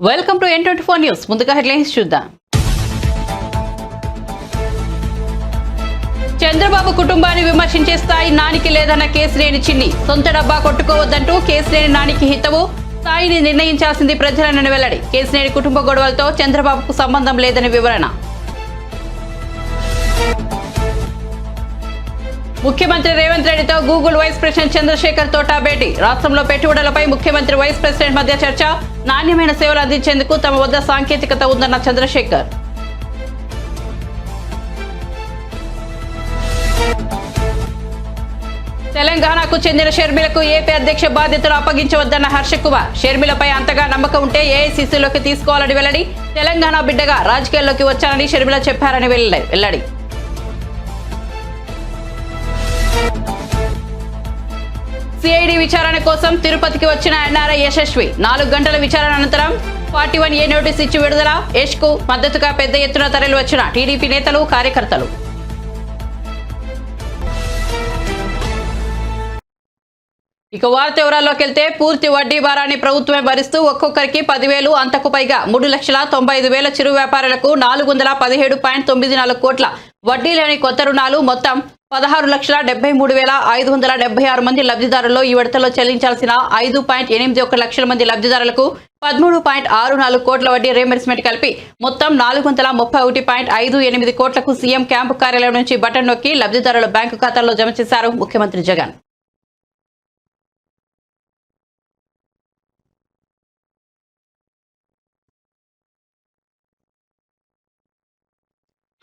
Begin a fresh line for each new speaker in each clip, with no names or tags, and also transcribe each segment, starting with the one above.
Welcome to N24 news. ముందుగా headlines చూద్దాం. చంద్రబాబు కుటుంబాన్ని విమర్శించే స్థాయి నానికి లేదన్న కేసినేని చిన్ని. సొంత డబ్బా కొట్టుకోవద్దంటూ కేసినేని నానికి హితవు. స్థాయిని నిర్ణయించాల్సింది ప్రజలనని వెల్లడి. కేసినేని కుటుంబ గొడవలతో చంద్రబాబుకు సంబంధం లేదని వివరణ. ముఖ్యమంత్రి రేవంత్ రెడ్డితో Google vice president Chandrasekhar Thota భేటీ. రాష్ట్రంలో పెట్టుబడులపై ముఖ్యమంత్రి వైస్ ప్రెసిడెంట్ మధ్య చర్చ. నాణ్యమైన సేవలు అందించేందుకు తమ వద్ద సాంకేతికత ఉందన్న చంద్రశేఖర్. తెలంగాణకు చెందిన షర్మిలకు ఏపీ అధ్యక్ష బాధ్యతలు అప్పగించవద్దన్న హర్షకుమార్. షర్మిలపై అంతగా నమ్మకం ఉంటే ఏఐసీసీలోకి తీసుకోవాలని వెల్లడి. తెలంగాణ బిడ్డగా రాజకీయాల్లోకి వచ్చానని షర్మిల చెప్పారని వెల్లడి. సిఐడి విచారణ కోసం తిరుపతికి వచ్చిన ఎన్ఆర్ఐ యశస్వి. 4 గంటల విచారణ అనంతరం 41A నోటీస్ ఇచ్చి విడుదల. యష్ కు మద్దతుగా పెద్ద ఎత్తున తరలి వచ్చిన టీడీపీ నేతలు, కార్యకర్తలు. ఇక వార్త వివరాల్లోకి వెళ్తే, పూర్తి వడ్డీ భారాన్ని ప్రభుత్వమే భరిస్తూ ఒక్కొక్కరికి 10,000 అంతకు పైగా 3,95,000 చిరు వ్యాపారులకు 417.94 కోట్ల వడ్డీ లేని కొత్త రుణాలు. మొత్తం 16,73,576 మంది లబ్ధిదారుల్లో ఈ విడతలో చెల్లించాల్సిన 5.81 లక్షల మంది లబ్ధిదారులకు 13.64 కోట్ల వడ్డీ రీయింబర్స్మెంట్ కలిపి మొత్తం 431.58 కోట్లకు సీఎం క్యాంపు కార్యాలయం నుంచి బటన్ నొక్కి లబ్ధిదారుల బ్యాంకు ఖాతాల్లో జమ చేశారు ముఖ్యమంత్రి జగన్.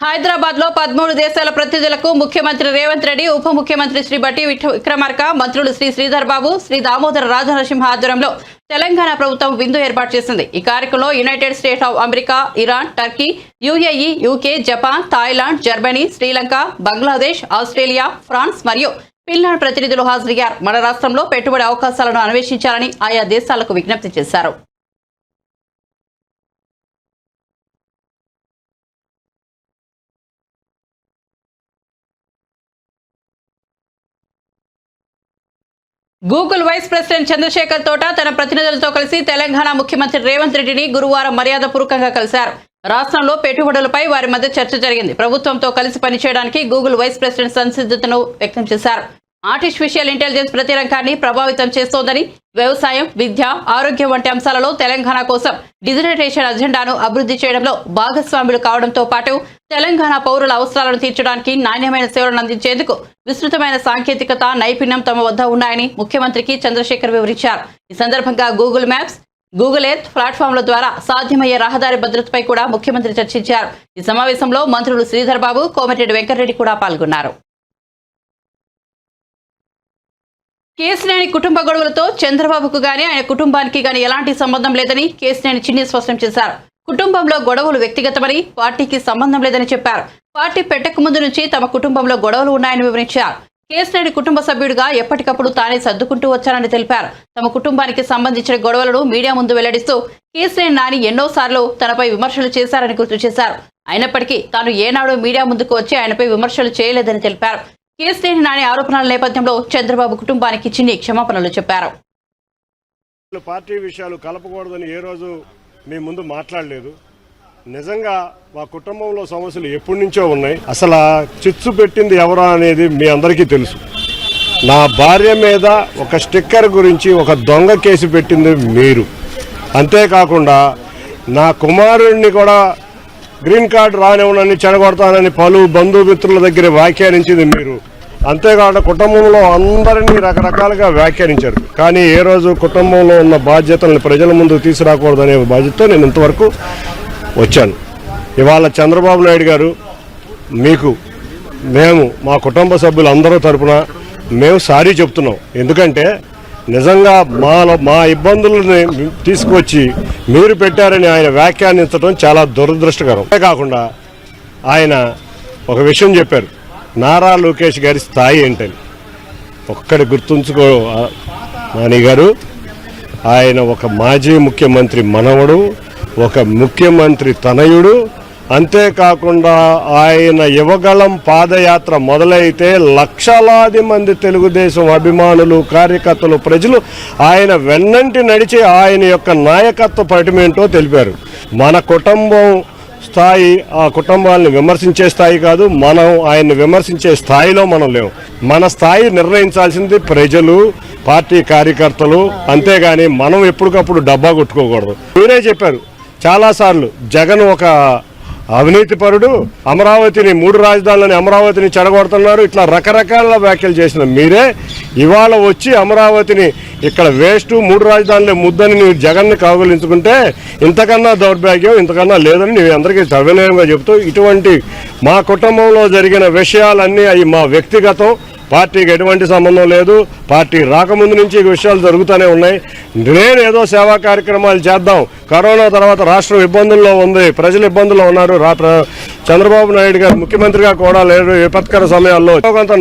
హైదరాబాద్ లో 13 దేశాల ప్రతినిధులకు ముఖ్యమంత్రి రేవంత్ రెడ్డి, ఉప ముఖ్యమంత్రి శ్రీ బట్టి విక్రమార్క, మంత్రులు శ్రీ శ్రీధర్ బాబు, శ్రీ దామోదర రాజనరసింహ ఆధ్వర్యంలో తెలంగాణ ప్రభుత్వం విందు ఏర్పాటు చేసింది. ఈ కార్యక్రమంలో United States of America, Iran, Turkey, UAE, UK, Japan, Thailand, Germany, Sri Lanka, Bangladesh, Australia, France మరియు ఫిన్లాండ్ ప్రతినిధులు హాజరయ్యారు. మన రాష్ట్రంలో పెట్టుబడి అవకాశాలను అన్వేషించాలని ఆయా దేశాలకు విజ్ఞప్తి చేశారు. Google vice president Chandrasekhar Thota తన ప్రతినిధులతో కలిసి తెలంగాణ ముఖ్యమంత్రి రేవంత్ రెడ్డిని గురువారం మర్యాదపూర్వకంగా కలిశారు. రాష్ట్రంలో పెట్టుబడులపై వారి మధ్య చర్చ జరిగింది. ప్రభుత్వంతో కలిసి పనిచేయడానికి గూగుల్ వైస్ ప్రెసిడెంట్ సంసిద్ధతను వ్యక్తం చేశారు. ఆర్టిఫిషియల్ ఇంటెలిజెన్స్ ప్రతి రంగాన్ని ప్రభావితం చేస్తోందని, వ్యవసాయం, విద్య, ఆరోగ్యం వంటి అంశాలలో తెలంగాణ కోసం డిజిటైజేషన్ అజెండాను అభివృద్ధి చేయడంలో భాగస్వాములు కావడంతో పాటు తెలంగాణ పౌరుల అవసరాలను తీర్చడానికి నాణ్యమైన సేవలను అందించేందుకు విస్తృతమైన సాంకేతికత, నైపుణ్యం తమ వద్ద ఉన్నాయని ముఖ్యమంత్రికి చంద్రశేఖర్ వివరించారు. ఈ సందర్భంగా గూగుల్ మ్యాప్స్, గూగుల్ ఎర్త్ ప్లాట్ఫామ్ల ద్వారా సాధ్యమయ్యే రహదారి భద్రతపై కూడా ముఖ్యమంత్రి చర్చించారు. ఈ సమావేశంలో మంత్రులు శ్రీధర్ బాబు, కోమటిరెడ్డి వెంకటరెడ్డి కూడా పాల్గొన్నారు. కేసినేని కుటుంబ గొడవలతో చంద్రబాబుకు గానీ ఆయన కుటుంబానికి గానీ ఎలాంటి సంబంధం లేదని కేసినేని చిన్ని స్పష్టం చేశారు. కుటుంబంలో గొడవలు వ్యక్తిగతమని, పార్టీకి సంబంధం లేదని చెప్పారు. పార్టీ పెట్టక ముందు నుంచి తమ కుటుంబంలో గొడవలు ఉన్నాయని వివరించారు. కేసినేని కుటుంబ సభ్యుడిగా ఎప్పటికప్పుడు తానే సర్దుకుంటూ వచ్చానని తెలిపారు. తమ కుటుంబానికి సంబంధించిన గొడవలను మీడియా ముందు వెల్లడిస్తూ కేసినేని నాని ఎన్నోసార్లు తనపై విమర్శలు చేశారని గుర్తు చేశారు. అయినప్పటికీ తాను ఏనాడో మీడియా ముందుకు వచ్చి ఆయనపై విమర్శలు చేయలేదని తెలిపారు. కేసినేని నాని ఆరోపణల నేపథ్యంలో చంద్రబాబు కుటుంబానికి చిన్ని క్షమాపణలు చెప్పారు.
పార్టీ విషయాలు కలపకూడదని ఏ రోజు మీ ముందు మాట్లాడలేదు. నిజంగా మా కుటుంబంలో సమస్యలు ఎప్పటి నుంచో ఉన్నాయి. అసలు చిచ్చు పెట్టింది ఎవరా అనేది మీ అందరికీ తెలుసు. నా భార్య మీద ఒక స్టిక్కర్ గురించి ఒక దొంగ కేసు పెట్టింది మీరు. అంతేకాకుండా నా కుమారుడిని కూడా గ్రీన్ కార్డు రానివ్వనని చెడగొడతానని పలు బంధుమిత్రుల దగ్గర వ్యాఖ్యానించింది మీరు. అంతేకాకుండా కుటుంబంలో అందరినీ రకరకాలుగా వ్యాఖ్యానించారు. కానీ ఏ రోజు కుటుంబంలో ఉన్న బాధ్యతలను ప్రజల ముందు తీసుకురాకూడదనే బాధ్యతతో నేను ఇంతవరకు వచ్చాను. ఇవాళ చంద్రబాబు నాయుడు గారు మేము మా కుటుంబ సభ్యులు అందరూ తరపున మేము సారీ చెప్తున్నాం. ఎందుకంటే నిజంగా మా ఇబ్బందులని తీసుకొచ్చి మీరు పెట్టారని ఆయన వ్యాఖ్యానించడం చాలా దురదృష్టకరం. అంతేకాకుండా ఆయన ఒక విషయం చెప్పారు, నారా లోకేష్ గారి స్థాయి ఏంటని. ఒక్కడి గుర్తుంచుకో నాని గారు, ఆయన ఒక మాజీ ముఖ్యమంత్రి మనవడు, ఒక ముఖ్యమంత్రి తనయుడు, అంతేకాకుండా ఆయన యువగళం పాదయాత్ర మొదలైతే లక్షలాది మంది తెలుగుదేశం అభిమానులు, కార్యకర్తలు, ప్రజలు ఆయన వెన్నంటి నడిచి ఆయన యొక్క నాయకత్వ పటిమేంటో తెలిపారు. మన కుటుంబం స్థాయి ఆ కుటుంబాలను విమర్శించే స్థాయి కాదు, మనం ఆయన్ని విమర్శించే స్థాయిలో మనం లేవు. మన స్థాయి నిర్ణయించాల్సింది ప్రజలు, పార్టీ కార్యకర్తలు. అంతేగాని మనం ఎప్పటికప్పుడు డబ్బా కొట్టుకోకూడదు. మీరే చెప్పారు చాలాసార్లు, జగన్ ఒక అవినీతిపరుడు, అమరావతిని 3 రాజధానులని అమరావతిని చెడగొడుతున్నారు, ఇట్లా రకరకాల వ్యాఖ్యలు చేసిన మీరే ఇవాళ వచ్చి అమరావతిని ఇక్కడ వేస్ట్ 3 రాజధానులే ముద్దని నువ్వు జగన్ని కౌగిలించుకుంటే ఇంతకన్నా దౌర్భాగ్యం ఇంతకన్నా లేదని నేను అందరికీ సవినయంగా చెబుతూ, ఇటువంటి మా కుటుంబంలో జరిగిన విషయాలన్నీ అవి మా వ్యక్తిగతం, పార్టీకి ఎటువంటి సంబంధం లేదు. పార్టీ రాకముందు నుంచి ఈ విషయాలు జరుగుతూనే ఉన్నాయి. నేను ఏదో సేవా కార్యక్రమాలు చేద్దాం, కరోనా తర్వాత రాష్ట్రం ఇబ్బందుల్లో ఉంది, ప్రజలు ఇబ్బందుల్లో ఉన్నారు, చంద్రబాబు నాయుడు గారు ముఖ్యమంత్రిగా కూడా లేరు, విపత్కర సమయాల్లో ఎంతో కొంత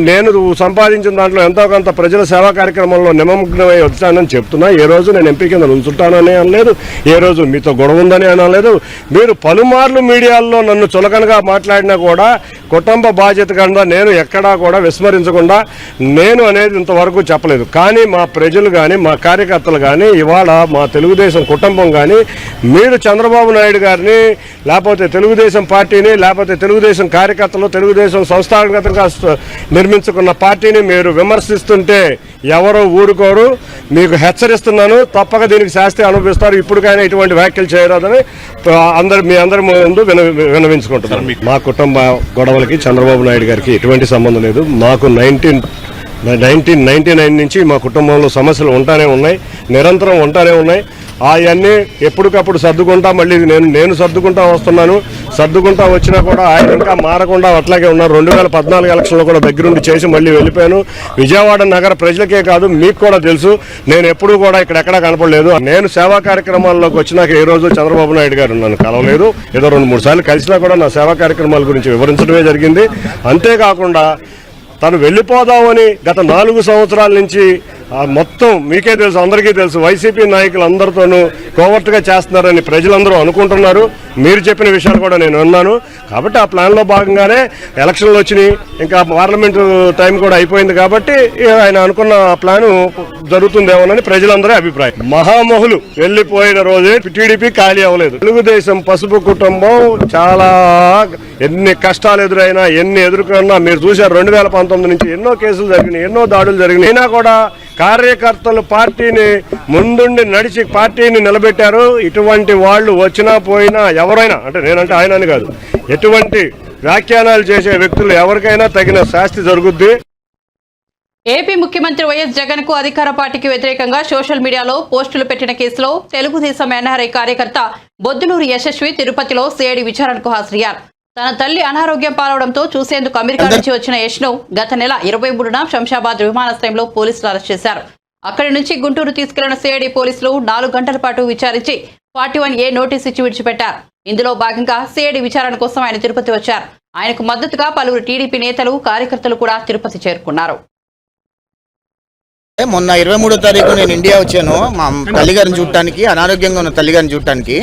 నేను సంపాదించిన దాంట్లో ఎంతో కొంత ప్రజల సేవా కార్యక్రమంలో నిమగ్నమై వచ్చానని చెప్తున్నా. ఏ రోజు నేను ఎంపీ కింద ఉంచుంటానని అనలేదు, ఏ రోజు మీతో గొడవ ఉందని అనలేదు. మీరు పలుమార్లు మీడియాల్లో నన్ను చులకనగా మాట్లాడినా కూడా కుటుంబ బాధ్యత కింద నేను ఎక్కడా కూడా విస్మరించకుండా నేను అనేది ఇంతవరకు చెప్పలేదు. కానీ మా ప్రజలు కానీ మా కార్యకర్తలు కానీ ఇవాళ మా తెలుగుదేశం కుటుంబం కానీ మీరు చంద్రబాబు నాయుడు గారిని లేకపోతే తెలుగుదేశం పార్టీని లేకపోతే తెలుగుదేశం కార్యకర్తలు తెలుగుదేశం సంస్థాగతంగా నిర్మించుకున్న పార్టీని మీరు విమర్శిస్తుంటే ఎవరు ఊరుకోరు. మీకు హెచ్చరిస్తున్నాను, తప్పక దీనికి శాస్తి అనుభవిస్తారు. ఇప్పటికైనా ఇటువంటి వ్యాఖ్యలు చేయరాదని మీ అందరి ముందు విన్నవించుకుంటున్నాను. మా కుటుంబ గొడవలకి చంద్రబాబు నాయుడు గారికి ఎటువంటి సంబంధం లేదు. మాకు 1999 నుంచి మా కుటుంబంలో సమస్యలు ఉంటానే ఉన్నాయి, నిరంతరం ఉంటానే ఉన్నాయి. అవన్నీ ఎప్పటికప్పుడు సర్దుకుంటా మళ్ళీ నేను సర్దుకుంటా వస్తున్నాను. సర్దుకుంటా వచ్చినా కూడా ఆయన ఇంకా మారకుండా అట్లాగే ఉన్నారు. 2014 ఎలక్షన్లో కూడా దగ్గరుండి చేసి మళ్ళీ వెళ్ళిపోయాను. విజయవాడ నగర ప్రజలకే కాదు మీకు కూడా తెలుసు, నేను ఎప్పుడూ కూడా ఇక్కడెక్కడా కనపడలేదు. నేను సేవా కార్యక్రమాల్లోకి వచ్చినాక ఏ రోజు చంద్రబాబు నాయుడు గారు నన్ను కలవలేదు. ఏదో 2-3 సార్లు కలిసినా కూడా నా సేవా కార్యక్రమాల గురించి వివరించడమే జరిగింది. అంతేకాకుండా తను వెళ్ళిపోదామని గత 4 సంవత్సరాల నుంచి మొత్తం మీకే తెలుసు, అందరికీ తెలుసు, వైసీపీ నాయకులు అందరితోనూ కోవర్ట్గా చేస్తున్నారని ప్రజలందరూ అనుకుంటున్నారు. మీరు చెప్పిన విషయాలు కూడా నేను విన్నాను. కాబట్టి ఆ ప్లాన్లో భాగంగానే ఎలక్షన్లు వచ్చినాయి, ఇంకా పార్లమెంటు టైం కూడా అయిపోయింది. కాబట్టి ఆయన అనుకున్న ప్లాను జరుగుతుందేమోనని ప్రజలందరి అభిప్రాయం. మహామహులు వెళ్ళిపోయిన రోజే టీడీపీ ఖాళీ అవ్వలేదు. తెలుగుదేశం పసుపు కుటుంబం చాలా ఎన్ని కష్టాలు ఎదురైనా ఎన్ని ఎదుర్కొన్నా మీరు చూశారు. 2019 నుంచి ఎన్నో కేసులు జరిగినాయి, ఎన్నో దాడులు జరిగినాయి. అయినా కూడా కార్యకర్తలు పార్టీని ముందుండి నడిచి పార్టీని నిలబెట్టారు. ఇటువంటి వాళ్ళు వచ్చినా పోయినా ఎవరైనా, అంటే నేనంటే ఆయన అని కాదు, ఎటువంటి వ్యాఖ్యానాలు చేసే వ్యక్తులు ఎవరికైనా తగిన శాస్తి జరుగుద్ది.
ఏపీ ముఖ్యమంత్రి వైఎస్ జగన్ కు అధికార పార్టీకి వ్యతిరేకంగా సోషల్ మీడియాలో పోస్టులు పెట్టిన కేసులో తెలుగుదేశం ఎన్ఆర్ఐ కార్యకర్త బొద్దులూరి యశస్వి తిరుపతిలో సిఐడి విచారణకు హాజరయ్యారు. తన తల్లి అనారోగ్యం పాలవడంతో చూసేందుకు అమెరికా నుంచి వచ్చిన యష్ను గత నెల 23న శంషాబాద్ విమానాశ్రయంలో పోలీసులు అరెస్ట్ చేశారు. అక్కడి నుంచి గుంటూరు తీసుకెళ్లిన సిఐడి పోలీసులు 4 గంటల పాటు విచారించి 41A నోటీసు ఇచ్చి విడిచిపెట్టారు. ఇందులో భాగంగా సిఐడి విచారణ కోసం ఆయన తిరుపతి వచ్చారు. ఆయనకు మద్దతుగా పలువురు టీడీపీ నేతలు, కార్యకర్తలు కూడా తిరుపతి చేరుకున్నారు.
మొన్న 23వ తారీఖు నేను ఇండియా వచ్చాను మా తల్లిగారిని చూడటానికి, అనారోగ్యంగా ఉన్న తల్లిగారిని చూడటానికి.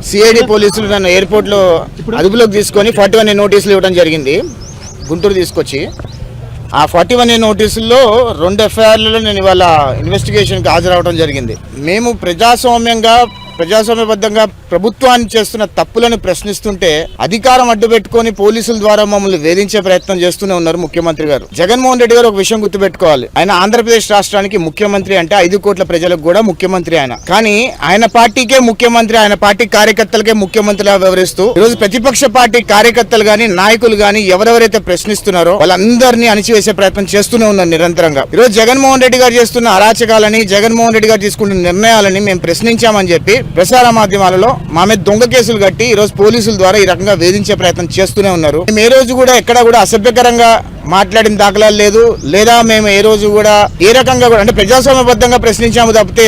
సిఐడి పోలీసులు నన్ను ఎయిర్పోర్ట్లో అదుపులోకి తీసుకొని 41A నోటీసులు ఇవ్వడం జరిగింది గుంటూరు తీసుకొచ్చి. ఆ 41A నోటీసుల్లో 2 ఎఫ్ఐఆర్లలో నేను ఇవాళ ఇన్వెస్టిగేషన్కి హాజరవడం జరిగింది. మేము ప్రజాస్వామ్యబద్ధంగా ప్రభుత్వాన్ని చేస్తున్న తప్పులను ప్రశ్నిస్తుంటే అధికారం అడ్డుపెట్టుకొని పోలీసుల ద్వారా మమ్మల్ని వేధించే ప్రయత్నం చేస్తూనే ఉన్నారు ముఖ్యమంత్రి గారు. జగన్మోహన్ రెడ్డి గారు ఒక విషయం గుర్తుపెట్టుకోవాలి, ఆయన ఆంధ్రప్రదేశ్ రాష్ట్రానికి ముఖ్యమంత్రి అంటే 5 కోట్ల ప్రజలకు కూడా ముఖ్యమంత్రి ఆయన. కానీ ఆయన పార్టీకే ముఖ్యమంత్రి, ఆయన పార్టీ కార్యకర్తలకే ముఖ్యమంత్రిగా వ్యవహరిస్తూ ఈరోజు ప్రతిపక్ష పార్టీ కార్యకర్తలు గాని నాయకులు గాని ఎవరెవరైతే ప్రశ్నిస్తున్నారో వాళ్ళందరినీ అణిచివేసే ప్రయత్నం చేస్తూనే ఉన్నారు నిరంతరంగా. ఈరోజు జగన్మోహన్ రెడ్డి గారు చేస్తున్న అరాచకాలని, జగన్మోహన్ రెడ్డి గారు తీసుకుంటున్న నిర్ణయాలని మేము ప్రశ్నించామని చెప్పి ప్రసార మాధ్యమాలలో మా మీద దొంగ కేసులు కట్టి ఈరోజు పోలీసుల ద్వారా ఈ రకంగా వేధించే ప్రయత్నం చేస్తూనే ఉన్నారు. మేము ఏ రోజు కూడా ఎక్కడ కూడా అసభ్యకరంగా మాట్లాడిన దాఖలాలు లేదు, లేదా మేము ఏ రోజు కూడా ఏ రకంగా కూడా అంటే ప్రజాస్వామ్యబద్ధంగా ప్రశ్నించాము తప్పితే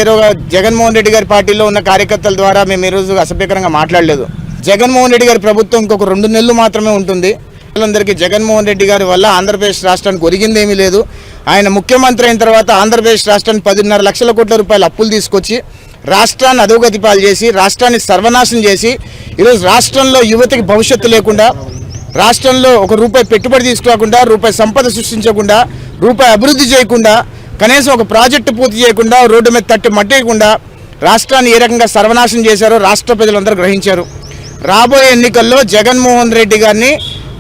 జగన్మోహన్ రెడ్డి గారి పార్టీలో ఉన్న కార్యకర్తల ద్వారా మేము ఏ రోజు అసభ్యకరంగా మాట్లాడలేదు. జగన్మోహన్ రెడ్డి గారి ప్రభుత్వం ఇంకొక 2 నెలలు మాత్రమే ఉంటుంది. అందరికీ జగన్మోహన్ రెడ్డి గారి వల్ల ఆంధ్రప్రదేశ్ రాష్ట్రానికి ఒరిగిందేమీ లేదు. ఆయన ముఖ్యమంత్రి అయిన తర్వాత ఆంధ్రప్రదేశ్ రాష్ట్రానికి 10.5 లక్షల కోట్ల రూపాయల అప్పులు తీసుకొచ్చి రాష్ట్రాన్ని అధోగతి పాలు చేసి, రాష్ట్రాన్ని సర్వనాశనం చేసి ఈరోజు రాష్ట్రంలో యువతకి భవిష్యత్తు లేకుండా, రాష్ట్రంలో ఒక రూపాయి పెట్టుబడి తీసుకోకుండా, రూపాయి సంపద సృష్టించకుండా, రూపాయి అభివృద్ధి చేయకుండా, కనీసం ఒక ప్రాజెక్టు పూర్తి చేయకుండా, రోడ్డు మీద తట్టి మట్టేయకుండా రాష్ట్రాన్ని ఏ రకంగా సర్వనాశనం చేశారో రాష్ట్ర ప్రజలందరూ గ్రహించారు. రాబోయే ఎన్నికల్లో జగన్మోహన్ రెడ్డి గారిని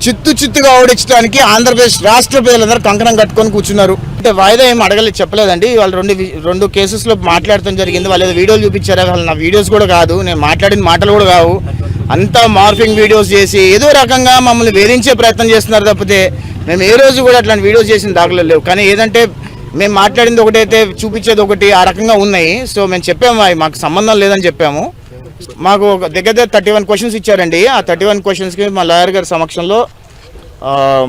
చిత్తుగా ఓడించడానికి ఆంధ్రప్రదేశ్ రాష్ట్ర ప్రజలందరూ కంకణం కట్టుకొని కూర్చున్నారు. అంటే వాయిదా ఏం అడగలేదు, చెప్పలేదండి. వాళ్ళు రెండు కేసెస్లో మాట్లాడటం జరిగింది. వాళ్ళు ఏదో వీడియోలు చూపించారు, వాళ్ళు నా వీడియోస్ కూడా కాదు, నేను మాట్లాడిన మాటలు కూడా కావు. అంతా మార్ఫింగ్ వీడియోస్ చేసి ఏదో రకంగా మమ్మల్ని వేధించే ప్రయత్నం చేస్తున్నారు తప్పితే మేము ఏ రోజు కూడా అట్లాంటి వీడియోస్ చేసిన దాఖలు లేవు. కానీ ఏదంటే మేము మాట్లాడింది ఒకటైతే చూపించేది ఒకటి, ఆ రకంగా ఉన్నాయి. సో మేము చెప్పాము అవి మాకు సంబంధం లేదని చెప్పాము. మాకు దగ్గర 31 క్వశ్చన్స్ ఇచ్చారండి. ఆ 31 క్వశ్చన్స్కి మా లాయర్ గారి సమక్షంలో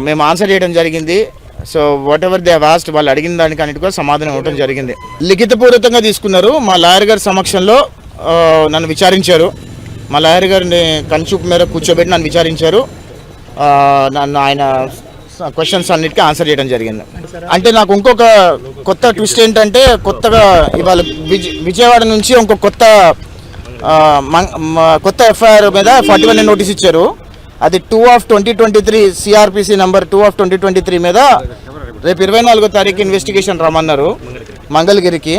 మేము ఆన్సర్ చేయడం జరిగింది. So whatever they asked, వాళ్ళు అడిగిన దానికి అన్నిటి కూడా సమాధానం ఇవ్వడం జరిగింది. లిఖితపూర్వకంగా తీసుకున్నారు. మా లాయర్ గారి సమక్షంలో నన్ను విచారించారు. మా లాయర్ గారిని కనుచూపు మేర కూర్చోబెట్టి నన్ను విచారించారు. నన్ను ఆయన క్వశ్చన్స్ అన్నిటికీ ఆన్సర్ చేయడం జరిగింది. అంటే నాకు ఇంకొక కొత్త ట్విస్ట్ ఏంటంటే, కొత్తగా ఇవాళ విజయవాడ నుంచి ఇంకొక కొత్త ఎఫ్ఐఆర్ మీద 41 నోటీస్ ఇచ్చారు. అది 2/2023 సిఆర్పిసి నంబర్ 2/2023 మీద రేపు 24వ తారీఖు ఇన్వెస్టిగేషన్ రమ్మన్నారు మంగళగిరికి.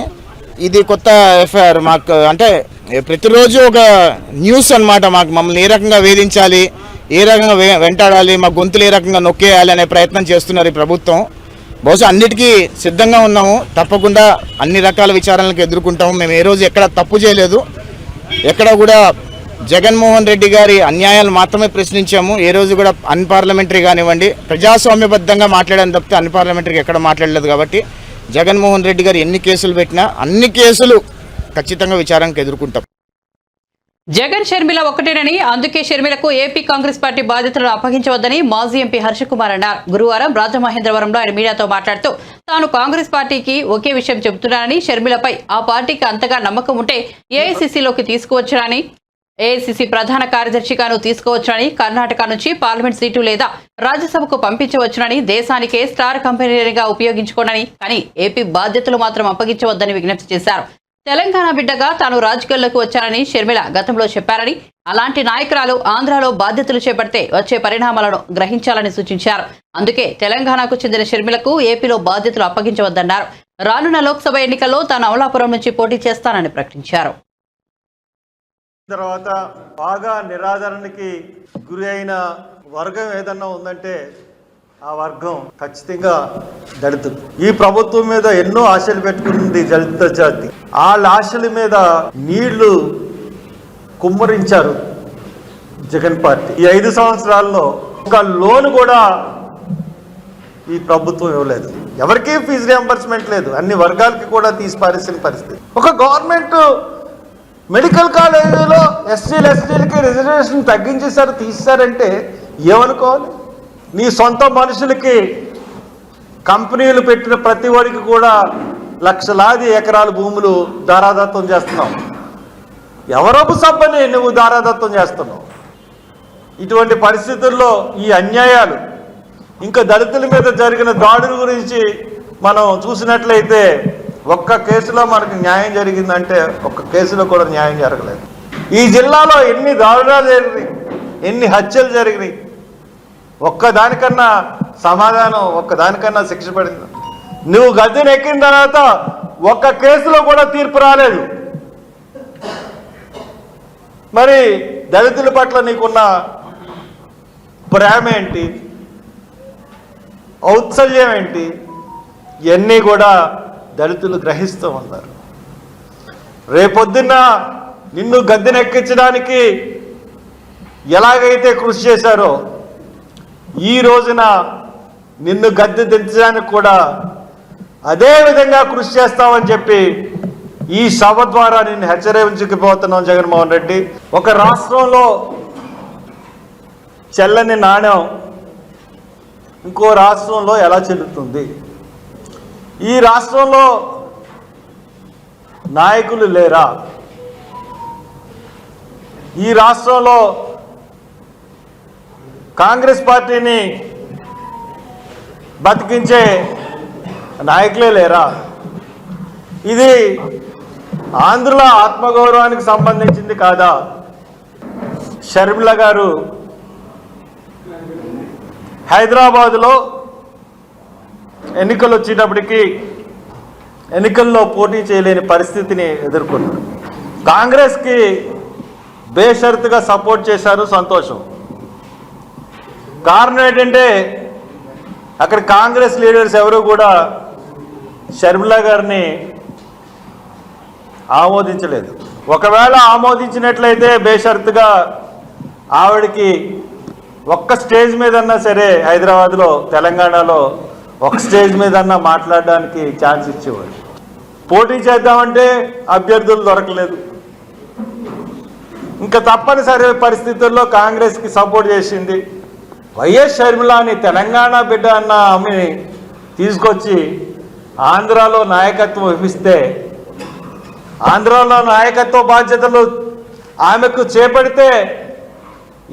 ఇది కొత్త ఎఫ్ఐఆర్. మాకు అంటే ప్రతిరోజు ఒక న్యూస్ అన్నమాట. మమ్మల్ని ఏ రకంగా వేధించాలి, ఏ రకంగా వెంటాడాలి, మా గొంతులు ఏ రకంగా నొక్కేయాలి అనే ప్రయత్నం చేస్తున్నారు ఈ ప్రభుత్వం. బహుశా అన్నిటికీ సిద్ధంగా ఉన్నాము. తప్పకుండా అన్ని రకాల విచారణలకు ఎదుర్కొంటాము. మేము ఏ రోజు ఎక్కడ తప్పు చేయలేదు. ఎక్కడ కూడా జగన్మోహన్ రెడ్డి గారి అన్యాయాలు మాత్రమే ప్రశ్నించాము. ఏ రోజు కూడా అన్పార్లమెంటరీ కానివ్వండి, ప్రజాస్వామ్యబద్ధంగా మాట్లాడని తప్పితే అన్పార్లమెంటరీగా ఎక్కడ మాట్లాడలేదు. కాబట్టి జగన్మోహన్ రెడ్డి గారు ఎన్ని కేసులు పెట్టినా అన్ని కేసులు ఖచ్చితంగా విచారణకు ఎదుర్కొంటాం.
జగన్ షర్మిల ఒకటేనని, అందుకే షర్మిలకు ఏపీ కాంగ్రెస్ పార్టీ బాధ్యతలను అప్పగించవద్దని మాజీ ఎంపీ హర్షకుమార్ అన్నారు. గురువారం రాజమహేంద్రవరంలో ఆయన మీడియాతో మాట్లాడుతూ తాను కాంగ్రెస్ పార్టీకి ఒకే విషయం చెబుతున్నానని, షర్మిలపై ఆ పార్టీకి అంతగా నమ్మకం ఉంటే ఏఐసీసీలోకి తీసుకువచ్చానని, ఏఐసీసీ ప్రధాన కార్యదర్శిగాను తీసుకోవచ్చునని, కర్ణాటక నుంచి పార్లమెంట్ సీటు లేదా రాజ్యసభకు పంపించవచ్చునని, దేశానికే స్టార్ కంపెనీగా ఉపయోగించుకోనని, కానీ ఏపీ బాధ్యతలు మాత్రం అప్పగించవద్దని విజ్ఞప్తి చేశారు. తెలంగాణ బిడ్డగా తాను రాజకీయాల్లోకి వచ్చానని షర్మిల గతంలో చెప్పారని, అలాంటి నాయకురాలు ఆంధ్రాలో బాధ్యతలు చేపడితే వచ్చే పరిణామాలను గ్రహించాలని సూచించారు. అందుకే తెలంగాణకు చెందిన షర్మిలకు ఏపీలో బాధ్యతలు అప్పగించవద్దన్నారు. రానున్న లోక్సభ ఎన్నికల్లో తాను అమలాపురం నుంచి పోటీ చేస్తానని ప్రకటించారు.
తర్వాత బాగా నిరాదరణకి గురి అయిన వర్గం ఏదన్నా ఉందంటే ఆ వర్గం ఖచ్చితంగా దళితులు. ఈ ప్రభుత్వం మీద ఎన్నో ఆశలు పెట్టుకుంది దళిత జాతి. వాళ్ళ ఆశల మీద నీళ్లు కుమ్మరించారు జగన్ పార్టీ. ఈ 5 సంవత్సరాల్లో ఒక లోన్ కూడా ఈ ప్రభుత్వం ఇవ్వలేదు. ఎవరికీ ఫీజు రియంబర్స్మెంట్ లేదు. అన్ని వర్గాలకి కూడా తీసి పారేసిన పరిస్థితి. ఒక గవర్నమెంట్ మెడికల్ కాలేజీలో ఎస్సీలకి రిజర్వేషన్ తగ్గించేశారు, తీసేశారంటే ఏమనుకోవాలి? నీ సొంత మనుషులకి కంపెనీలు పెట్టిన ప్రతి వాడికి కూడా లక్షలాది ఎకరాల భూములు దారాదత్తం చేస్తున్నావు. ఎవరొక సభని నువ్వు దారాదత్తం చేస్తున్నావు. ఇటువంటి పరిస్థితుల్లో ఈ అన్యాయాలు, ఇంకా దళితుల మీద జరిగిన దాడుల గురించి మనం చూసినట్లయితే ఒక్క కేసులో మనకు న్యాయం జరిగిందంటే ఒక్క కేసులో కూడా న్యాయం జరగలేదు. ఈ జిల్లాలో ఎన్ని దాడులు జరిగినాయి, ఎన్ని హత్యలు జరిగినాయి, ఒక్కదానికన్నా సమాధానం, ఒక్కదానికన్నా శిక్ష పడింది. నువ్వు గద్దెను ఎక్కిన తర్వాత ఒక్క కేసులో కూడా తీర్పు రాలేదు. మరి దళితుల పట్ల నీకున్న ప్రేమ ఏంటి, ఔత్సల్యం ఏంటి, ఇవన్నీ కూడా దళితులు గ్రహిస్తూ ఉన్నారు. రేపొద్దున్న నిన్ను గద్దెనెక్కించడానికి ఎలాగైతే కృషి చేశారో ఈ రోజున నిన్ను గద్దె దించడానికి కూడా అదే విధంగా కృషి చేస్తామని చెప్పి ఈ సభ ద్వారా నిన్ను హెచ్చరించుకుపోతున్నాం. జగన్మోహన్ రెడ్డి, ఒక రాష్ట్రంలో చెల్లని నాణ్యం ఇంకో రాష్ట్రంలో ఎలా చెల్లుతుంది? ఈ రాష్ట్రంలో నాయకులు లేరా? ఈ రాష్ట్రంలో కాంగ్రెస్ పార్టీని బతికించే నాయకులే లేరా? ఇది ఆంధ్రుల ఆత్మగౌరవానికి సంబంధించింది కాదా? షర్మిల గారు హైదరాబాదులో ఎన్నికలు వచ్చేటప్పటికి ఎన్నికల్లో పోటీ చేయలేని పరిస్థితిని ఎదుర్కొన్నారు. కాంగ్రెస్కి బేషరతుగా సపోర్ట్ చేశారు, సంతోషం. కారణం ఏంటంటే అక్కడ కాంగ్రెస్ లీడర్స్ ఎవరు కూడా షర్మిల గారిని ఆమోదించలేదు. ఒకవేళ ఆమోదించినట్లయితే బేషరతుగా ఆవిడకి ఒక్క స్టేజ్ మీదన్నా సరే హైదరాబాద్లో, తెలంగాణలో ఒక స్టేజ్ మీదన్నా మాట్లాడడానికి ఛాన్స్ ఇచ్చేవారు. పోటీ చేద్దామంటే అభ్యర్థులు దొరకలేదు. ఇంకా తప్పనిసరి పరిస్థితుల్లో కాంగ్రెస్కి సపోర్ట్ చేసింది. వైఎస్ షర్మిలాని తెలంగాణ బిడ్డ అన్న ఆమెని తీసుకొచ్చి ఆంధ్రాలో నాయకత్వం వహిస్తే, ఆంధ్రాలో నాయకత్వ బాధ్యతలు ఆమెకు చేపడితే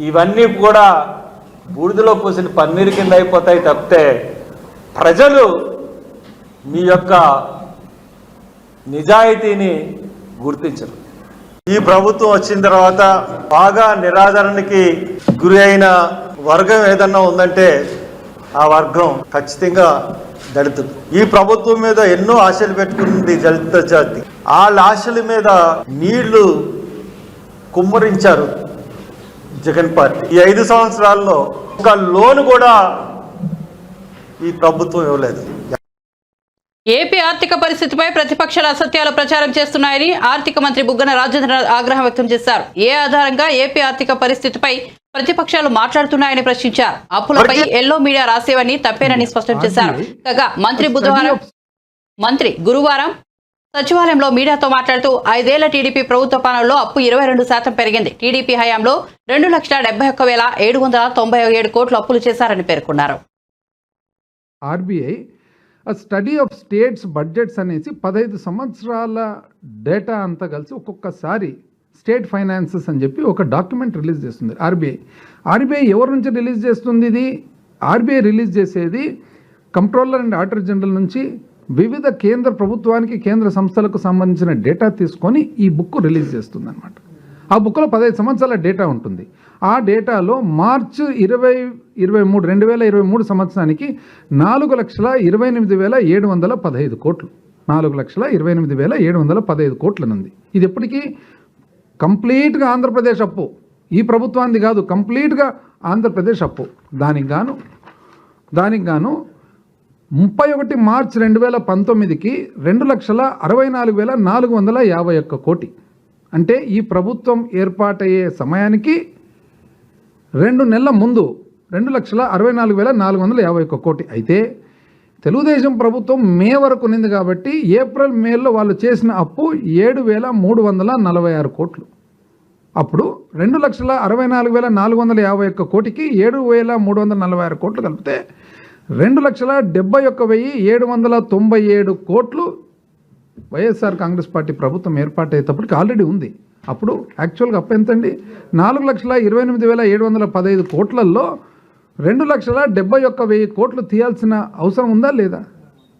ఇవన్నీ కూడా బూడిదలో పోసిన పన్నీరు కింద అయిపోతాయి తప్పితే ప్రజలు మీ యొక్క నిజాయితీని గుర్తించరు. ఈ ప్రభుత్వం వచ్చిన తర్వాత బాగా నిరాదరణకి గురి అయిన వర్గం ఏదన్నా ఉందంటే ఆ వర్గం ఖచ్చితంగా దళితులు. ఈ ప్రభుత్వం మీద ఎన్నో ఆశలు పెట్టుకుంది దళిత జాతి. వాళ్ళ ఆశల మీద నీళ్లు కుమ్మరించారు జగన్ పార్టీ. ఈ 5 సంవత్సరాల్లో ఒక లోన్ కూడా ఈ ప్రభుత్వం ఇవ్వలేదు.
ఏపీ ఆర్థిక పరిస్థితిపై ప్రతిపక్షాలు అసత్యాలు ప్రచారం చేస్తున్నాయని ఆర్థిక మంత్రి బుగ్గన రాజేంద్రనాథ్ ఆగ్రహం వ్యక్తం చేశారు. ఏ ఆధారంగా ఏపీ ఆర్థిక పరిస్థితిపై ప్రతిపక్షాలు మాట్లాడుతున్నాయని ప్రశ్నించారు. అప్పులపై ఎల్లో మీడియా రాసేవని తప్పేనని స్పష్టం చేశారు. కాగా మంత్రి గురువారం సచివాలయంలో మీడియాతో మాట్లాడుతూ 5 ఏళ్ల టీడీపీ ప్రభుత్వ పాలనలో అప్పు 22% పెరిగింది. టీడీపీ హయాంలో 2,71,797 కోట్లు అప్పులు చేశారని పేర్కొన్నారు.
RBI study of states budgets అనేసి 15 సంవత్సరాల డేటా అంతా కలిసి ఒక్కొక్కసారి స్టేట్ ఫైనాన్సెస్ అని చెప్పి ఒక డాక్యుమెంట్ రిలీజ్ చేస్తుంది ఆర్బీఐ ఎవరి నుంచి రిలీజ్ చేస్తుంది? ఇది ఆర్బీఐ రిలీజ్ చేసేది కంట్రోలర్ అండ్ ఆడిటర్ జనరల్ నుంచి వివిధ కేంద్ర ప్రభుత్వానికి, కేంద్ర సంస్థలకు సంబంధించిన డేటా తీసుకొని ఈ బుక్ రిలీజ్ చేస్తుంది అనమాట. ఆ బుక్లో 15 సంవత్సరాల డేటా ఉంటుంది. ఆ డేటాలో మార్చి 2023 సంవత్సరానికి 4,28,715 కోట్లు, 4,28,715 కోట్లనుంది. ఇది ఎప్పటికీ కంప్లీట్గా ఆంధ్రప్రదేశ్ అప్పు, ఈ ప్రభుత్వానికి కాదు, కంప్లీట్గా ఆంధ్రప్రదేశ్ అప్పు. దానికి గాను 31 మార్చి 2019కి 2,64,451 కోటి. అంటే ఈ ప్రభుత్వం ఏర్పాటయ్యే సమయానికి 2 నెలల ముందు 2,64,451 కోటి. అయితే తెలుగుదేశం ప్రభుత్వం మే వరకు ఉంది కాబట్టి ఏప్రిల్ మేలో వాళ్ళు చేసిన అప్పు 7,346 కోట్లు. అప్పుడు 2,64,451 కోటికి 7,346 కోట్లు కలిపితే 2,71,797 కోట్లు వైఎస్ఆర్ కాంగ్రెస్ పార్టీ ప్రభుత్వం ఏర్పాటయ్యేటప్పటికి ఆల్రెడీ ఉంది. అప్పుడు యాక్చువల్గా అప్పు ఎంతండి? 4,28,715 కోట్లలో 2,71,000 కోట్లు తీయాల్సిన అవసరం ఉందా లేదా?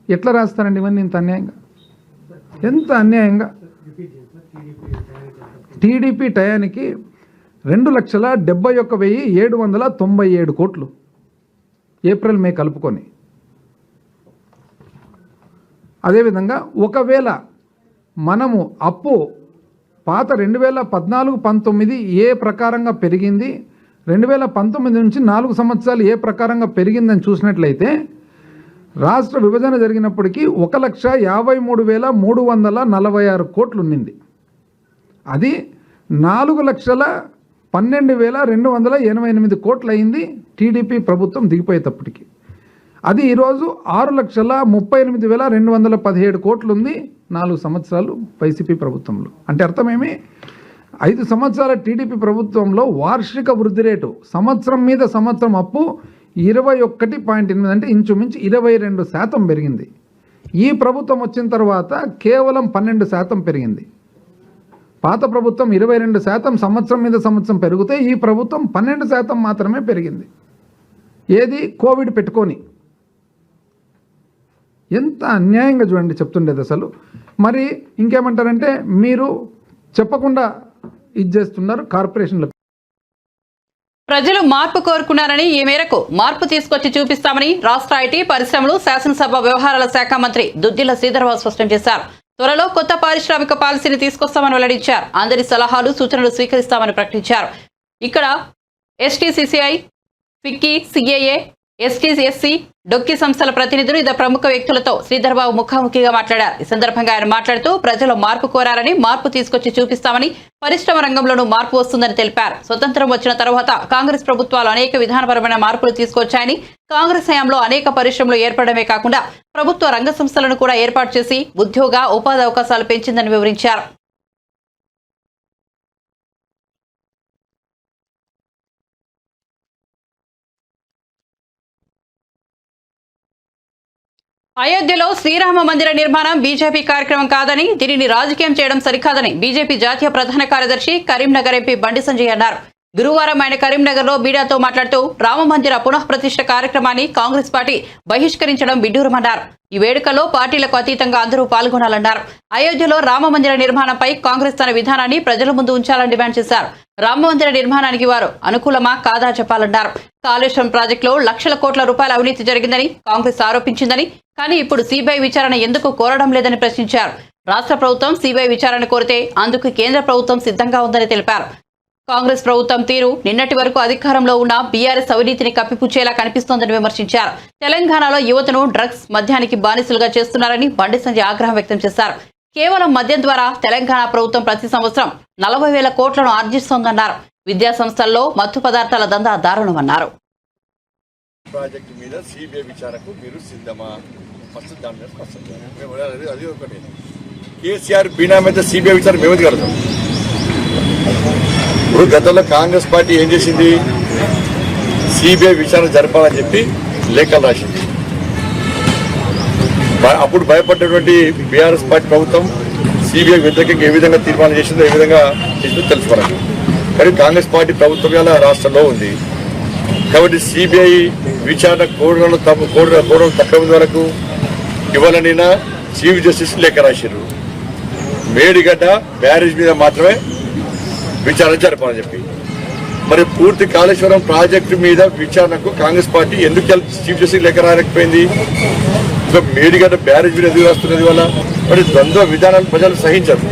ఎట్లా రాస్తారండి ఇవన్నీ? ఎంత అన్యాయంగా టీడీపీ టయానికి 2,71,797 కోట్లు ఏప్రిల్ మే కలుపుకొని. అదేవిధంగా ఒకవేళ మనము అప్పు పాత 2014-19 ఏ ప్రకారంగా పెరిగింది, 2019 నుంచి 4 సంవత్సరాలు ఏ ప్రకారంగా పెరిగిందని చూసినట్లయితే రాష్ట్ర విభజన జరిగినప్పటికీ 1,53,346 కోట్లు ఉన్నింది. అది 4,12,288 కోట్లు అయింది టీడీపీ ప్రభుత్వం దిగిపోయేటప్పటికి. అది ఈరోజు 6,38,217 కోట్లు ఉంది 4 సంవత్సరాలు వైసీపీ ప్రభుత్వంలో. అంటే అర్థమేమి? 5 సంవత్సరాల టీడీపీ ప్రభుత్వంలో వార్షిక వృద్ధి రేటు సంవత్సరం మీద సంవత్సరం అప్పు 21.8, అంటే ఇంచుమించు 22% పెరిగింది. ఈ ప్రభుత్వం వచ్చిన తర్వాత కేవలం 12% పెరిగింది. పాత ప్రభుత్వం 22% సంవత్సరం మీద సంవత్సరం పెరిగితే ఈ ప్రభుత్వం 12% మాత్రమే పెరిగింది. ఏది? కోవిడ్ పెట్టుకొని. ఎంత అన్యాయంగా చూడండి చెప్తుండేది అసలు. మరి ఇంకేమంటారంటే మీరు చెప్పకుండా ఇది చేస్తున్నారు కార్పొరేషన్లకు.
ప్రజలు మార్పు కోరుకున్నారని ఈ మేరకు మార్పు తీసుకొచ్చి చూపిస్తామని రాష్ట్ర ఐటీ పరిశ్రమలు శాసనసభ వ్యవహారాల శాఖ మంత్రి దుద్దిల శ్రీధర్బాబు స్పష్టం చేశారు. త్వరలో కొత్త పారిశ్రామిక పాలసీని తీసుకొస్తామని వెల్లడించారు. అందరి సలహాలు సూచనలు స్వీకరిస్తామని ప్రకటించారు. ఇక్కడ ఎస్టీసీసీఐ, ఫిక్కీ, సిఏఏ, ఎస్టీఎస్సీ, డొక్కి సంస్థల ప్రతినిధులు ఇతర ప్రముఖ వ్యక్తులతో శ్రీధర్బాబు ముఖాముఖిగా మాట్లాడారు. ఈ సందర్భంగా ఆయన మాట్లాడుతూ ప్రజలు మార్పు కోరారని, మార్పు తీసుకొచ్చి చూపిస్తామని, పరిశ్రమ రంగంలోనూ మార్పు వస్తుందని తెలిపారు. స్వతంత్రం వచ్చిన తర్వాత కాంగ్రెస్ ప్రభుత్వాలు అనేక విధానపరమైన మార్పులు తీసుకొచ్చాయని, కాంగ్రెస్ హయాంలో అనేక పరిశ్రమలు ఏర్పడమే కాకుండా ప్రభుత్వ రంగ సంస్థలను కూడా ఏర్పాటు చేసి ఉద్యోగ, ఉపాధి అవకాశాలు పెంచిందని వివరించారు. అయోధ్యలో శ్రీరామ మందిర నిర్మాణం బీజేపీ కార్యక్రమం కాదని, దీనిని రాజకీయం చేయడం సరికాదని బీజేపీ జాతీయ ప్రధాన కార్యదర్శి కరీంనగర్ ఎంపీ బండి సంజయ్ అన్నారు. గురువారం ఆయన కరీంనగర్లో మీడియాతో మాట్లాడుతూ రామ మందిర పునఃప్రతిష్ఠ కార్యక్రమాన్ని కాంగ్రెస్ పార్టీ బహిష్కరించడం విడ్డూరమన్నారు. ఈ వేడుకలో పార్టీలకు అతీతంగా అందరూ పాల్గొనాలన్నారు. అయోధ్యలో రామ మందిర నిర్మాణంపై కాంగ్రెస్ తన విధానాన్ని ప్రజల ముందు ఉంచాలని డిమాండ్ చేశారు. రామ మందిర నిర్మాణానికి వారు అనుకూలమా కాదా చెప్పాలన్నారు. కాళేశ్వరం ప్రాజెక్టులో లక్షల కోట్ల రూపాయల అవినీతి జరిగిందని కాంగ్రెస్ ఆరోపించిందని, కానీ ఇప్పుడు సిబిఐ విచారణ ఎందుకు కోరడం లేదని ప్రశ్నించారు. రాష్ట్ర ప్రభుత్వం సిబిఐ విచారణ కోరితే అందుకు కేంద్ర ప్రభుత్వం సిద్ధంగా ఉందని తెలిపారు. కాంగ్రెస్ ప్రభుత్వం తీరు నిన్నటి వరకు అధికారంలో ఉన్న బీఆర్ఎస్ అవినీతిని కప్పిపుచ్చేలా కనిపిస్తోందని విమర్శించారు. తెలంగాణలో యువతను డ్రగ్స్, మద్యానికి బానిసలుగా చేస్తున్నారని బండి సంజయ్ ఆగ్రహం వ్యక్తం చేశారు. కేవలం మద్యం ద్వారా తెలంగాణ ప్రభుత్వం ప్రతి సంవత్సరం 40,000 కోట్లను ఆర్జిస్తోందన్నారు. విద్యా సంస్థల్లో మత్తు పదార్థాల దందా దారుణమన్నారు.
ప్రాజెక్టు మీద సిబిఐ విచారణకు మీరు సిద్ధమా? ఫస్ట్ దాని మీద స్పష్టం చేయాలి. అది ఒకటి. కేసీఆర్ బీనా మీద సిబిఐ విచారణ మేము కడతాం. ఇప్పుడు గతంలో కాంగ్రెస్ పార్టీ ఏం చేసింది? సిబిఐ విచారణ జరపాలని చెప్పి లేఖలు రాసింది. అప్పుడు భయపడ్డటువంటి బీఆర్ఎస్ పార్టీ ప్రభుత్వం సిబిఐ వ్యతిరేకంగా ఏ విధంగా తీర్మానం చేసిందో, ఏ విధంగా చేసిందో తెలుసుకోవాలి. కానీ కాంగ్రెస్ పార్టీ ప్రభుత్వం ఇలా రాష్ట్రంలో ఉంది కాబట్టి సిబిఐ విచారణ కోరడం తప్పే వరకు ఇవ్వాలనినా చీఫ్ జస్టిస్ లేఖ రాశారు. మేడిగడ్డ బ్యారేజ్ మీద మాత్రమే విచారణ జరపాలని చెప్పి. మరి పూర్తి కాళేశ్వరం ప్రాజెక్టు మీద విచారణకు కాంగ్రెస్ పార్టీ ఎందుకు చీఫ్ జస్టిస్ లేఖ రాయలేకపోయింది? ఇంకా మేడిగడ్డ బ్యారేజ్ మీద ఎదురు రాస్తున్నది వల్ల మరి ద్వంద్వ విధానాలు ప్రజలు సహించరు.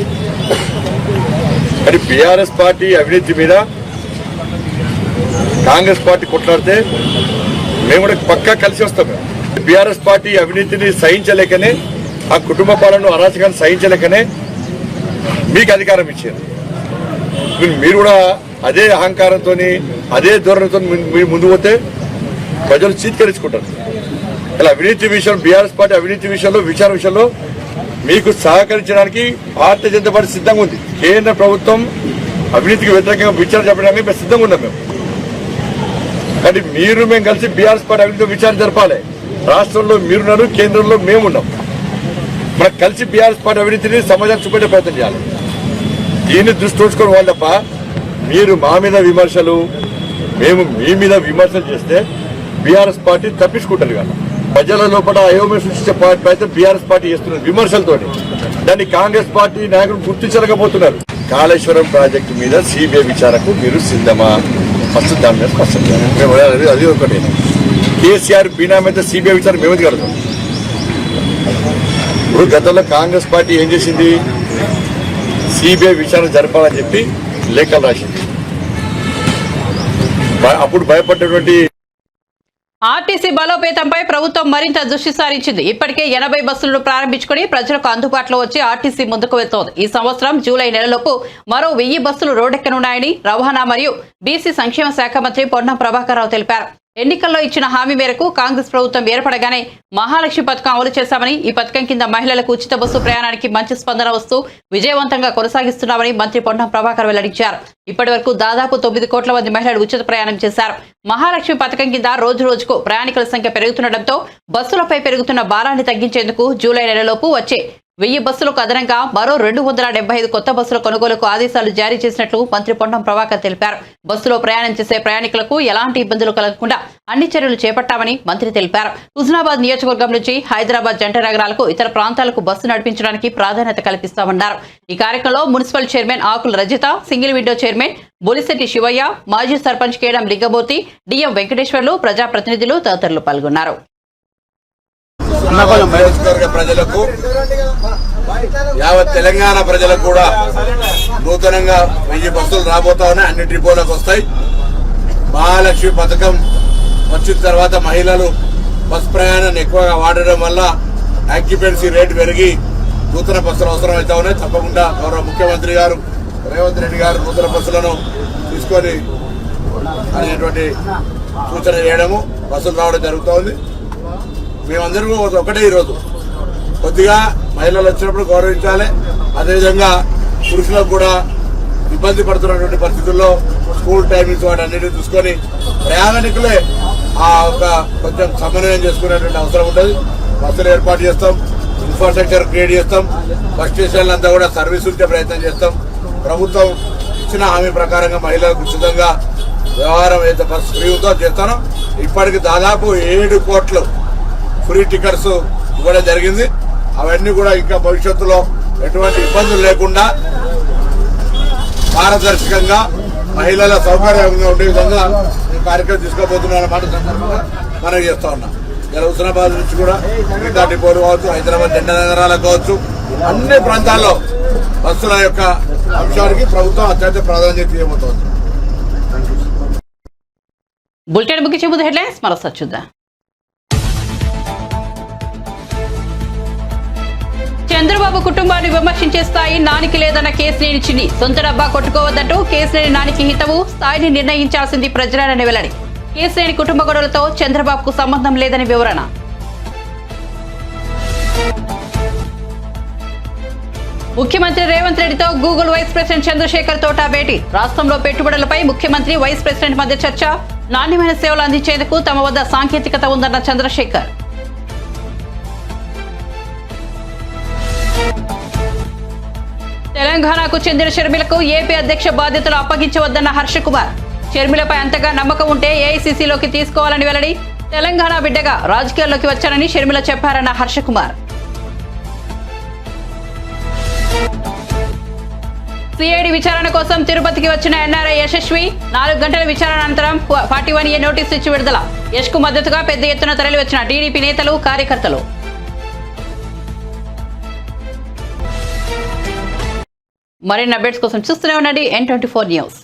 కానీ బీఆర్ఎస్ పార్టీ అవినీతి మీద కాంగ్రెస్ పార్టీ కొట్లాడితే మేము కూడా పక్కా కలిసి వస్తాం. బీఆర్ఎస్ పార్టీ అవినీతిని సహించలేకనే, ఆ కుటుంబ పాలన అరాచకాన్ని సహించలేకనే మీకు అధికారం ఇచ్చారు. మీరు కూడా అదే అహంకారంతో, అదే ధోరణితో మీరు ముందు పోతే ప్రజలు చీత్కరించుకుంటారు. ఇలా అవినీతి విషయం, బీఆర్ఎస్ పార్టీ అవినీతి విషయంలో, విచారణ విషయంలో మీకు సహకరించడానికి భారతీయ జనతా పార్టీ సిద్ధంగా ఉంది. కేంద్ర ప్రభుత్వం అవినీతికి వ్యతిరేకంగా విచారణ చెప్పడానికి మేము సిద్ధంగా ఉన్నాం. కానీ మేము కలిసి బీఆర్ఎస్ పార్టీ అవినీతి విచారణ జరపాలి. రాష్ట్రంలో మీరున్నారు, కేంద్రంలో మేమున్నాం. మనకు కలిసి బీఆర్ఎస్ పార్టీ అవినీతిని సమాజానికి చూపెట్టే ప్రయత్నం చేయాలి. దీన్ని దృష్టి ఉంచుకొని వాళ్ళు తప్ప మీరు మా మీద విమర్శలు, మేము మీ మీద విమర్శలు చేస్తే బీఆర్ఎస్ పార్టీ తప్పించుకుంటారు. కదా ప్రజల లోపల అయోమయం సృష్టించే ప్రయత్నం బీఆర్ఎస్ పార్టీ చేస్తున్నారు విమర్శలతోటి. దాన్ని కాంగ్రెస్ పార్టీ నాయకులు గుర్తించలేకపోతున్నారు. కాళేశ్వరం ప్రాజెక్టు మీద సిబిఐ విచారణకు మీరు సిద్ధమా? ఫస్ట్ దాని మీద స్పష్టం చేయాలి. అది ఒకటి. కేసీఆర్ బీనా మీద సిబిఐ విచారణ మేము కడతాం. ఇప్పుడు గతంలో కాంగ్రెస్ పార్టీ ఏం చేసింది? సిబిఐ విచారణ జరపాలని చెప్పి లేఖలు రాసింది. అప్పుడు భయపడ్డటువంటి
ఆర్టీసీ బలోపేతంపై ప్రభుత్వం మరింత దృష్టి సారించింది. ఇప్పటికే 80 బస్సులను ప్రారంభించుకుని ప్రజలకు అందుబాటులో వచ్చి ఆర్టీసీ ముందుకు వెళ్తోంది. ఈ సంవత్సరం జూలై నెలలోపు మరో 1000 బస్సులు రోడ్డెక్కనున్నాయని రవాణా మరియు బీసీ సంక్షేమ శాఖ మంత్రి పొన్నం ప్రభాకర్ రావు తెలిపారు. ఎన్నికల్లో ఇచ్చిన హామీ మేరకు కాంగ్రెస్ ప్రభుత్వం ఏర్పడగానే మహాలక్ష్మి పథకం అమలు చేశామని, ఈ పథకం కింద మహిళలకు ఉచిత బస్సు ప్రయాణానికి మంచి స్పందన వస్తూ విజయవంతంగా కొనసాగిస్తున్నామని మంత్రి పొన్నం ప్రభాకర్ వెల్లడించారు. ఇప్పటి వరకు దాదాపు 9 కోట్ల మంది మహిళలు ఉచిత ప్రయాణం చేశారు. మహాలక్ష్మి పథకం కింద రోజు రోజుకు ప్రయాణికుల సంఖ్య పెరుగుతుండటంతో బస్సులపై పెరుగుతున్న భారాన్ని తగ్గించేందుకు జూలై నెలలోపు వచ్చే 1000 బస్సులకు అదనంగా మరో 275 కొత్త బస్సుల కొనుగోలుకు ఆదేశాలు జారీ చేసినట్లు మంత్రి పొన్నం ప్రభాకర్ తెలిపారు. బస్సులో ప్రయాణం చేసే ప్రయాణికులకు ఎలాంటి ఇబ్బందులు కలగకుండా అన్ని చర్యలు చేపట్టామని మంత్రి తెలిపారు. హుజనాబాద్ నియోజకవర్గం నుంచి హైదరాబాద్ జంట నగరాలకు, ఇతర ప్రాంతాలకు బస్సు నడిపించడానికి ప్రాధాన్యత కల్పిస్తామన్నారు. ఈ కార్యక్రమంలో municipal chairman Akula Rajitha, single window chairman Bolisetti Sivaiah, మాజీ సర్పంచ్ కేడం లింగమూర్తి, డిఎం వెంకటేశ్వర్లు, ప్రజాప్రతినిధులు తదితరులు పాల్గొన్నారు.
నియోజకవర్గ ప్రజలకు, యావత్ తెలంగాణ ప్రజలకు కూడా నూతనంగా 1000 బస్సులు రాబోతా ఉన్నాయి. అన్ని డిపోలకు వస్తాయి. మహాలక్ష్మి పథకం వచ్చిన తర్వాత మహిళలు బస్ ప్రయాణాన్ని ఎక్కువగా వాడడం వల్ల ఆక్యుపెన్సీ రేటు పెరిగి నూతన బస్సులు అవసరం అవుతా ఉన్నాయి. తప్పకుండా గౌరవ ముఖ్యమంత్రి గారు రేవంత్ రెడ్డి గారు నూతన బస్సులను తీసుకొని అనేటువంటి సూచన చేయడము, బస్సులు రావడం జరుగుతోంది. మేమందరూ ఒకటే ఈరోజు కొద్దిగా మహిళలు వచ్చినప్పుడు గౌరవించాలి. అదేవిధంగా పురుషులకు కూడా ఇబ్బంది పడుతున్నటువంటి పరిస్థితుల్లో స్కూల్ టైమింగ్స్ వాటి అన్నిటిని చూసుకొని ప్రయాణికులే ఆ ఒక కొంచెం సమన్వయం చేసుకునేటువంటి అవసరం ఉంటుంది. బస్సులు ఏర్పాటు చేస్తాం, ఇన్ఫ్రాస్ట్రక్చర్ క్రియేట్ చేస్తాం, బస్ స్టేషన్లంతా కూడా సర్వీస్ ఉంచే ప్రయత్నం చేస్తాం. ప్రభుత్వం ఇచ్చిన హామీ ప్రకారంగా మహిళలకు ఉచితంగా వ్యవహారం ఏదైతే బస్ ఫ్రీ ఉందో చేస్తానో. ఇప్పటికి దాదాపు 7 కోట్లు ఫ్రీ టికెట్స్ ఇవ్వడం జరిగింది. అవన్నీ కూడా ఇంకా భవిష్యత్తులో ఎటువంటి ఇబ్బందులు లేకుండా పారదర్శకంగా మహిళల సౌకర్యంగా ఉండే విధంగా ఈ కార్యక్రమం తీసుకోబోతున్న మాట సందర్భంగా మనం చేస్తా ఉన్నాం. ఇలా హుస్నాబాద్ నుంచి కూడా మిగతా డిపోలు కావచ్చు, హైదరాబాద్ జెండా నగరాలకు కావచ్చు, అన్ని ప్రాంతాల్లో బస్సుల యొక్క అంశానికి ప్రభుత్వం అత్యంత ప్రాధాన్యత ఇవ్వబోతోంది.
బులెటిన్ ముగించే ముందు హెడ్లైన్స్ మరోసారి చూద్దాం. చంద్రబాబు కుటుంబాన్ని విమర్శించే స్థాయి నానికి లేదన్న కేసినేని చిన్ని. సొంత డబ్బా కొట్టుకోవద్దంటూ కేసినేని నానికి హితవు, స్థాయిని నిర్ణయించాల్సింది ప్రజలనే వెల్లడి. కేసినేని కుటుంబ గొడవలతో చంద్రబాబుకు సంబంధం లేదని వివరణ. ముఖ్యమంత్రి రేవంత్ రెడ్డితో Google vice president Chandrasekhar Thota భేటీ. రాష్ట్రంలో పెట్టుబడులపై ముఖ్యమంత్రి వైస్ ప్రెసిడెంట్ మధ్య చర్చ. నాణ్యమైన సేవలు అందించేందుకు తమ వద్ద సాంకేతికత ఉందన్న చంద్రశేఖర్. తెలంగాణకు చెందిన షర్మిలకు ఏపీ అధ్యక్ష బాధ్యతలు అప్పగించవద్దన్న హర్షకుమార్. షర్మిలపై అంతగా నమ్మకం ఉంటే ఏఐసీసీలోకి తీసుకోవాలని వెల్లడి. తెలంగాణ బిడ్డగా రాజకీయాల్లోకి వచ్చానని షర్మిల చెప్పారన్న హర్షకుమార్. సిఐడి విచారణ కోసం తిరుపతికి వచ్చిన ఎన్ఆర్ఐ యశస్వి. 4 గంటల విచారణ అనంతరం 41A నోటీసు ఇచ్చి విడుదల. యశ్ కు మద్దతుగా పెద్ద ఎత్తున తరలి వచ్చిన టీడీపీ నేతలు, కార్యకర్తలు. మరిన్ని అప్డేట్స్ కోసం చూస్తూనే ఉండండి N24 న్యూస్.